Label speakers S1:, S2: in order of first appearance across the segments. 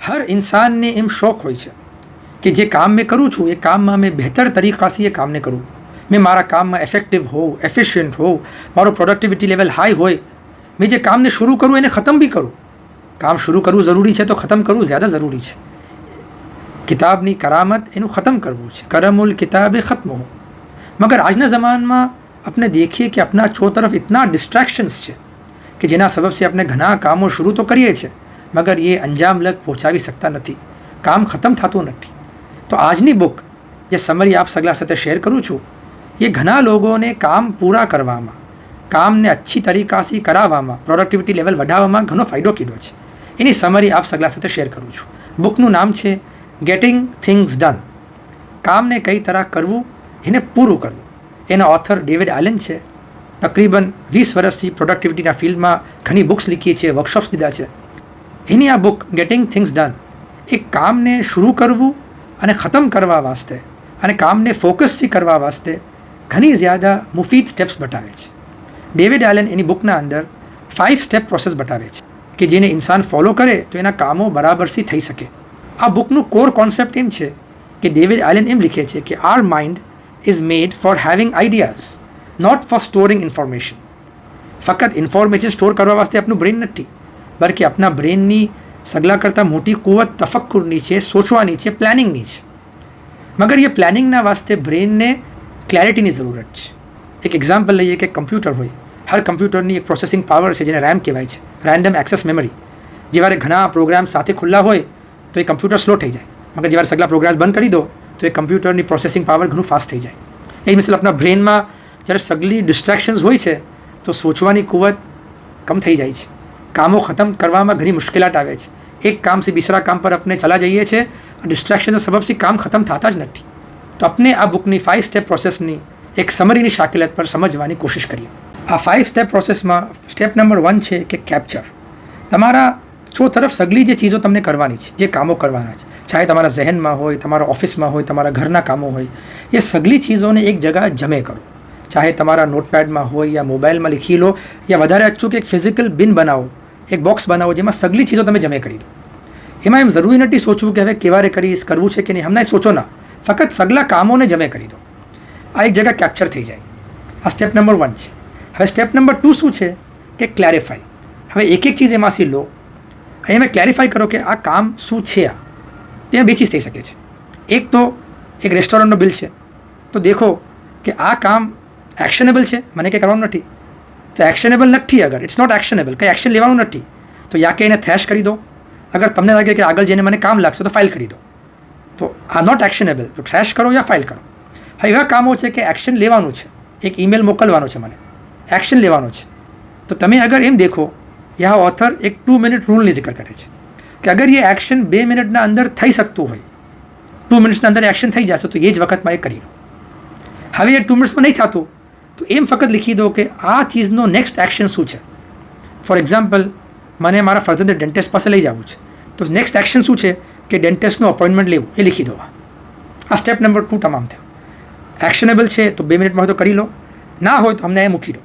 S1: हर इंसान ने एम शौक હોય છે કે જે કામ મેં કરું છું એ કામમાં મેં બહેતર તરીકાથી એ કામને કરું, મેં મારા કામમાં એફેક્ટિવ હોઉં, એફિશિયન્ટ હોઉં, મારો પ્રોડક્ટિવિટી લેવલ હાઈ હોય, મેં જે કામને શરૂ કરું એને ખતમ બી કરું. કામ શરૂ કરવું જરૂરી છે તો ખતમ કરવું ज़्यादा ज़रूरी છે. કિતાબની કરામત એનું ખતમ કરવું છે. કરમુલ કિતાબ ખત્મ હો. મગર આજના જમાનમાં આપણે દેખીએ કે આપણા ચો તરફ ઇતના ડિસ્ટ્રેક્શન્સ છે કે જેના સબબથી આપણે ઘણા કામો શરૂ તો કરીએ છીએ મગર એ અંજામ લગ પહોંચાવી શકતા નથી, કામ ખતમ થતું નથી. તો આજની બુક જે સમરી આપ સગલા સાથે શેર કરું છું એ ઘણા લોકોને કામ પૂરા કરવામાં, કામને અચ્છી તરીકાથી કરાવવામાં, પ્રોડક્ટિવિટી લેવલ વધારવામાં ઘણો ફાયદો કીધો છે. એની સમરી આપ સગલા સાથે શેર કરું છું. બુકનું નામ છે ગેટિંગ થિંગ્સ ડન. કામને કઈ તરહ કરવું, એને પૂરું કરવું. એના ઓથર ડેવિડ આલન છે. તકરીબન 20 વર્ષથી પ્રોડક્ટિવિટીના ફિલ્ડમાં ઘણી બુક્સ લીખી છે, વર્કશોપ્સ દીધા છે. એની આ બુક ગેટિંગ થિંગ્સ ડન એ કામને શરૂ કરવું અને ખતમ કરવા વાસ્તે અને કામને ફોકસથી કરવા વાસ્તે ઘણી ज़्यादा મુફીદ સ્ટેપ્સ બતાવે છે. ડેવિડ આલન એની બુકના અંદર 5 સ્ટેપ પ્રોસેસ બતાવે છે કે જેને ઇન્સાન ફોલો કરે તો એના કામો બરાબરથી થઈ શકે. આ બુકનું કોર કોન્સેપ્ટ એમ છે કે ડેવિડ આલન એમ લીખે છે કે our mind is made for having ideas, not for storing information. ફક્ત ઇન્ફોર્મેશન સ્ટોર કરવા વાસ્તે આપણું બ્રેન નથી, બલકે આપણા બ્રેનની સગલા કરતાં મોટી કુવત તફક્કુરની છે, સોચવાની છે, પ્લાનિંગની છે. મગર એ પ્લાનિંગના વાસ્તે બ્રેનને ક્લેરિટીની જરૂરત છે. એક એક્ઝામ્પલ લઈએ કે કમ્પ્યુટર હોય, હર કમ્પ્યુટરની એક પ્રોસેસિંગ પાવર છે જેને રેમ કહેવાય છે, રેન્ડમ એક્સેસ મેમરી. જેવારે ઘણા પ્રોગ્રામ સાથે ખુલ્લા હોય તો એ કમ્પ્યુટર સ્લો થઈ જાય, મગર જેવારે સગલા પ્રોગ્રામ્સ બંધ કરી દો તો એ કમ્પ્યુટરની પ્રોસેસિંગ પાવર ઘણું ફાસ્ટ થઈ જાય. એ મતલબ આપણા બ્રેનમાં જ્યારે સગલી ડિસ્ટ્રેક્શન્સ હોય છે તો સોચવાની કુવત કમ થઈ જાય છે, કામો ખતમ કરવામાં ઘણી મુશ્કેલાત આવે છે. એક કામથી બીજા કામ પર આપણે ચલા જઈએ છીએ, ડિસ્ટ્રેક્શનના સબબથી કામ ખતમ થતા જ નથી. તો આપણે આ બુકની 5 સ્ટેપ પ્રોસેસની એક સમરીની શાકિલત પર સમજવાની કોશિશ કરીએ. આ 5 સ્ટેપ પ્રોસેસમાં સ્ટેપ નંબર 1 છે કે કેપ્ચર. તમારા ચો તરફ સગલી જે ચીજો તમને કરવાની છે, જે કામો કરવાના છે, ચાહે તમારા જહેનમાં હોય, તમારા ઓફિસમાં હોય, તમારા ઘરના કામો હોય, એ સગલી ચીજોને એક જગ્યા જમે કરો. ચાહે તમારા નોટપેડમાં હોય યા મોબાઈલમાં લીખી લો યા વધારે અચ્છું કે એક ફિઝિકલ બિન બનાવો, એક બોક્સ બનાવો જેમાં સગલી ચીજો તમે જમે કરી દો. એમાં એમ જરૂરી નથી સોચવું કે હવે કેવારે કરીશ, કરવું છે કે નહીં, હમણાં સોચો ના, ફક્ત સગલા કામોને જમે કરી દો. આ એક જગ્યા કેપ્ચર થઈ જાય. આ સ્ટેપ નંબર 1 છે. હવે સ્ટેપ નંબર 2 શું છે કે ક્લેરિફાઈ. હવે એક એક ચીજ એમાંથી લો, અહીંયા ક્લેરિફાઈ કરો કે આ કામ શું છે. આ ત્યાં 2 ચીજ થઈ શકે છે. એક તો એક રેસ્ટોરન્ટનો બિલ છે, તો દેખો કે આ કામ એક્શનેબલ છે, મને કંઈ કરવાનું નથી. તો એક્શનેબલ નથી, અગર ઇટ્સ નોટ એક્શનેબલ, કંઈ એક્શન લેવાનું નથી, તો યા કે એને થ્રેશ કરી દો. અગર તમને લાગે કે આગળ જઈને મને કામ લાગશે તો ફાઇલ કરી દો. તો આ નોટ એક્શનેબલ, તો થ્રેશ કરો યા ફાઇલ કરો. હવે એવા કામો છે કે એક્શન લેવાનું છે, એક ઈમેલ મોકલવાનો છે, મને એક્શન લેવાનો છે. તો તમે અગર એમ દેખો, યહ ઓથર એક 2 મિનિટ રૂલની જિક્ર કરે છે કે અગર એ એક્શન 2 મિનિટના અંદર થઈ શકતું હોય, 2 મિનિટ્સના અંદર એક્શન થઈ જશે તો એ જ વખતમાં એ કરી લો. હવે એ 2 મિનિટ્સમાં નહીં થતું તો એમ ફક્ત લીખી દો કે આ ચીજનો નેક્સ્ટ એક્શન શું છે. ફોર એક્ઝામ્પલ, મને મારા ફર્ધર ડેન્ટિસ્ટ પાસે લઈ જવું છે, તો નેક્સ્ટ એક્શન શું છે કે ડેન્ટિસ્ટનું અપોઇન્ટમેન્ટ લેવું, એ લીખી દો. આ સ્ટેપ નંબર 2 તમામ થયો. એક્શનેબલ છે તો 2 મિનિટમાં તો કરી લો, ના હોય તો અમને એ મૂકી દો.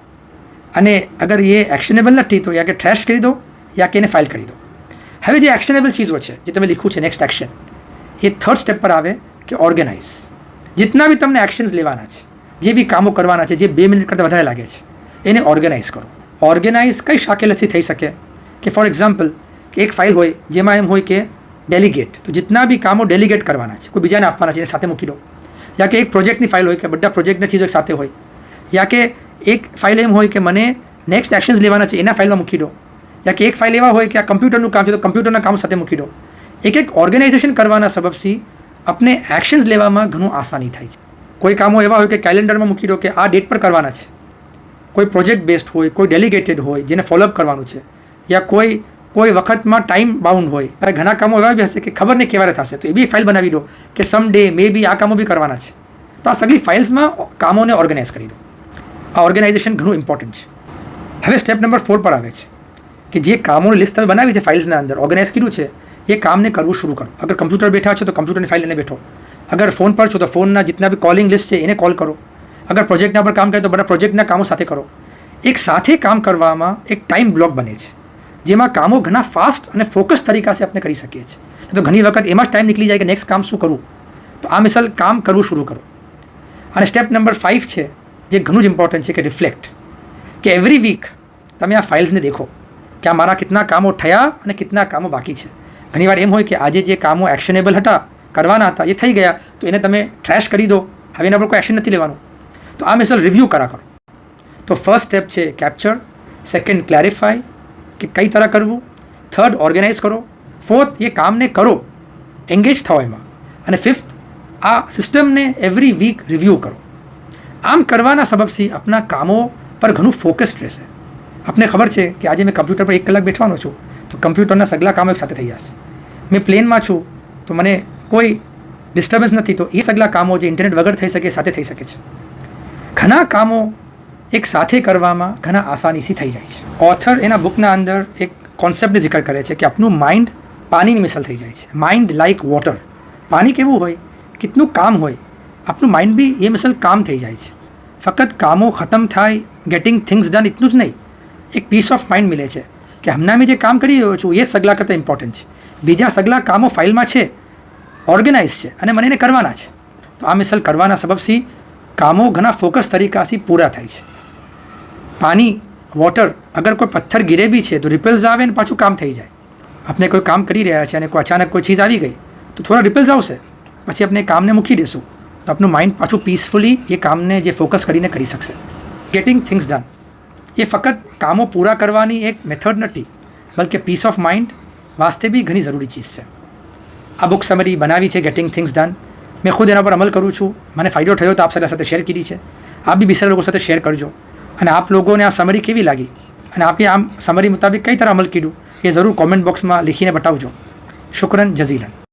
S1: અને અગર એ એક્શનેબલ નથી તો યા કે ટ્રેશ કરી દો યા કે એને ફાઇલ કરી દો. હવે જે એક્શનેબલ ચીજો છે જે તમે લીખું છે નેક્સ્ટ એક્શન, એ 3rd સ્ટેપ પર આવે કે ઓર્ગેનાઇઝ. જેટના બી તમને એક્શન્સ લેવાના છે, જે બી કામો કરવાના છે જે 2 મિનિટ કરતાં વધારે લાગે છે, એને ઓર્ગેનાઇઝ કરો. ઓર્ગેનાઇઝ કઈ શાકેલથી થઈ શકે કે ફોર એક્ઝામ્પલ કે એક ફાઇલ હોય જેમાં એમ હોય કે ડેલિગેટ, તો જેટના બી કામો ડેલિગેટ કરવાના છે, કોઈ બીજાને આપવાના છે, એને સાથે મૂકી દો. યા કે એક પ્રોજેક્ટની ફાઇલ હોય કે બધા પ્રોજેક્ટની ચીજો એક સાથે હોય, યા કે એક ફાઇલ એમ હોય કે મને નેક્સ્ટ એક્શન્સ લેવાના છે, એના ફાઇલમાં મૂકી દો. યા કે એક ફાઇલ એવા હોય કે આ કમ્પ્યુટરનું કામ છે તો કમ્પ્યુટરના કામ સાથે મૂકી દો. એક ઓર્ગેનાઇઝેશન કરવાના સબબથી આપણે એક્શન્સ લેવામાં ઘણું આસાની થાય છે. કોઈ કામો એવા હોય કે કેલેન્ડરમાં મૂકી દો કે આ ડેટ પર કરવાના છે. કોઈ પ્રોજેક્ટ બેસ્ડ હોય, કોઈ ડેલિગેટેડ હોય જેને ફોલોઅપ કરવાનું છે, યા કોઈ વખતમાં ટાઈમ બાઉન્ડ હોય. હવે ઘણા કામો એવા બી હશે કે ખબર નહીં કેવારે થશે, તો એ બી ફાઇલ બનાવી દો કે સમ ડે મે બી આ કામો બી કરવાના છે. તો આ સગલી ફાઇલ્સમાં કામોને ઓર્ગેનાઇઝ કરી દો. આ ઓર્ગેનાઇઝેશન ઘણું ઇમ્પોર્ટન્ટ છે. હવે સ્ટેપ નંબર 4 પર આવે છે કે જે કામોની લિસ્ટ તમે બનાવી છે ફાઇલ્સના અંદર, ઓર્ગેનાઇઝ કર્યું છે, એ કામને કરવું શરૂ કરો. અગર કમ્પ્યુટર બેઠા છો તો કમ્પ્યુટરની ફાઇલ લઈને બેઠો. અગર ફોન પર છો તો ફોનના જેટના બી કોલિંગ લિસ્ટ છે એને કોલ કરો. અગર પ્રોજેક્ટના પર કામ કરે તો બધા પ્રોજેક્ટના કામો સાથે કરો. એક સાથે કામ કરવામાં એક ટાઈમ બ્લોક બને છે. જેમાં કામો ઘણા ફાસ્ટ અને ફોકસ તરીકાથી આપણે કરી શકીએ છીએ. તો ઘણી વખત એમાં જ ટાઈમ નીકળી જાય કે નેક્સ્ટ કામ શું કરું. તો આ મિસાલ કામ કરવું શરૂ કરો. અને સ્ટેપ નંબર 5 છે જે ઘણું જ ઇમ્પોર્ટન્ટ છે કે રિફ્લેક્ટ, કે એવરી વીક તમે આ ફાઇલ્સને દેખો કે આ મારા કેટલા કામો થયા અને કેટલા કામો બાકી છે. ઘણીવાર એમ હોય કે આજે જે કામો એક્શનેબલ હતા, કરવાના હતા, એ થઈ ગયા, તો એને તમે ટ્રેશ કરી દો, હવે એના પર કોઈ એક્શન નથી લેવાનું. તો આ મિસાલ રિવ્યૂ કરા કરો. તો ફર્સ્ટ સ્ટેપ છે કેપ્ચર, સેકન્ડ ક્લેરિફાઈ કે કઈ તરહ કરવું, થર્ડ ઓર્ગેનાઇઝ કરો, ફોર્થ એ કામને કરો, એન્ગેજ થાઓ એમાં, અને ફિફ્થ આ સિસ્ટમને એવરી વીક રિવ્યૂ કરો. આમ કરવાના સબબથી આપણા કામો પર ઘણું ફોકસ્ડ રહેશે. આપને ખબર છે કે આજે મેં કમ્પ્યુટર પર 1 કલાક બેઠવાનો છું તો કમ્પ્યુટરના સગલા કામો એક સાથે થઈ જશે. મેં પ્લેનમાં છું તો મને કોઈ ડિસ્ટર્બન્સ નથી, તો એ સગલા કામો જે ઇન્ટરનેટ વગર થઈ શકે સાથે થઈ શકે છે. ઘણા કામો એક સાથે કરવામાં ઘણા આસાનીથી થઈ જાય છે. ઓથર એના બુકના અંદર એક કોન્સેપ્ટને જિકર કરે છે કે આપણું માઇન્ડ પાણીની મિસાલ થઈ જાય છે. Mind like water. પાણી કેવું હોય, કેટલું કામ હોય, આપણું માઇન્ડ બી એ મિસાલ કામ થઈ જાય છે. ફક્ત કામો ખતમ થાય, ગેટિંગ થિંગ્સ ડન એટલું જ નહીં, એક પીસ ઓફ માઇન્ડ મળે છે કે હમણાં મેં જે કામ કરી રહ્યો છું એ જ સગલા કરતાં ઇમ્પોર્ટન્ટ છે. બીજા સગલા કામો ફાઇલમાં છે, ઓર્ગેનાઇઝ છે અને મને એને કરવાના છે. તો આ મિસાલ કરવાના સબબથી કામો ઘણા ફોકસ તરીકાથી પૂરા થાય છે. પાણી, વોટર, અગર કોઈ પથ્થર ગીરે બી છે તો રિપલ્સ આવે ને પાછું કામ થઈ જાય. આપણે કોઈ કામ કરી રહ્યા છે અને કોઈ અચાનક કોઈ ચીજ આવી ગઈ તો થોડા રિપલ્સ આવશે, પછી આપણે કામને મૂકી દઈશું તો આપણું માઇન્ડ પાછું પીસફુલી એ કામને જે ફોકસ કરીને કરી શકશે. ગેટિંગ થિંગ્સ ડન એ ફક્ત કામો પૂરા કરવાની એક મેથડ નથી, બલકે પીસ ઓફ માઇન્ડ વાસ્તે બી ઘણી જરૂરી ચીજ છે. આ બુક સમરી બનાવી છે ગેટિંગ થિંગ્સ ડન. મેં ખુદ એના પર અમલ કરું છું. મને ફાયદો થયો તો આપ સાથે શેર કરી છે. આપ બી બીજા લોકો સાથે શેર કરજો. અને આપ લોકોને આ સમરી કેવી લાગી અને આપે આમ સમરી મુતાબિક કઈ તરહ અમલ કર્યું એ જરૂર કોમેન્ટ બોક્સમાં લીખીને બતાવજો. શુક્રન જઝીલન.